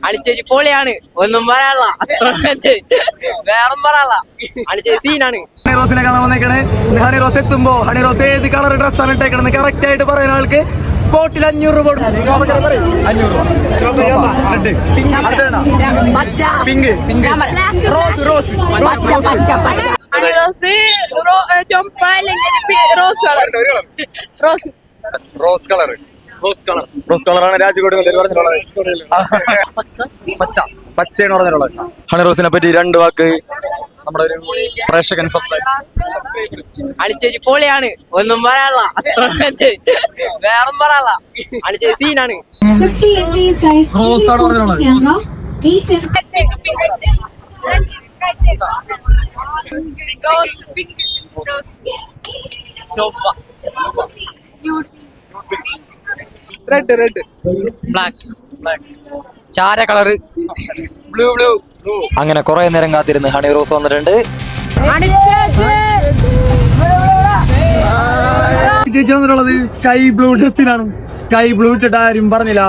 അണിച്ചേച്ചി പൊളിയാണ്, ഒന്നും പറയാനുള്ള വേറെ പറയാനുള്ള അണിച്ചേച്ചി സീനാണ്. ഹണി റോസിനെ കാണാൻ വന്നേക്കണേ. ഹണി റോസ് എത്തുമ്പോ ഹണി റോസ് ഏത് കളർ ഡ്രസ്സാണ് ഇട്ടേക്കണെന്ന് കറക്റ്റ് ആയിട്ട് പറയുന്ന ആൾക്ക് സ്പോട്ടിൽ 500 രൂപ. 500 രൂപ. പിങ്ക് പിങ്ക് റോസ് റോസ് ചുമപ്പ അല്ലെങ്കിൽ rose rose rose colour rose കളറാണ് രാജ്കോട്ട് പറഞ്ഞിട്ടുള്ളത്. പച്ച പച്ചയാണ് പറഞ്ഞിട്ടുള്ളത്. ഹണി റോസിനെ പറ്റി 2 വാക്ക് നമ്മുടെ ഒരു പ്രേക്ഷകൻ അണിച്ചേച്ചി പൊളിയാണ്, ഒന്നും പറയാനുള്ള വേറെ പറയാനുള്ള അണിച്ചേച്ചി സീനാണ്. റോസ് ആണ് പറഞ്ഞിട്ടുള്ളത്. റെഡ് റെഡ് ബ്ലാക്ക് ചാര കളറ് ബ്ലൂ ബ്ലൂ. അങ്ങനെ കുറെ നേരം കാത്തിരുന്ന് ഹണി റോസ് വന്നിട്ടുണ്ട്. ചേച്ചി വന്നിട്ടുള്ളത് സ്കൈ ബ്ലൂ ഡ്രസ്സിലാണ്. സ്കൈ ബ്ലൂ ഇട്ടിട്ട് ആരും പറഞ്ഞില്ല.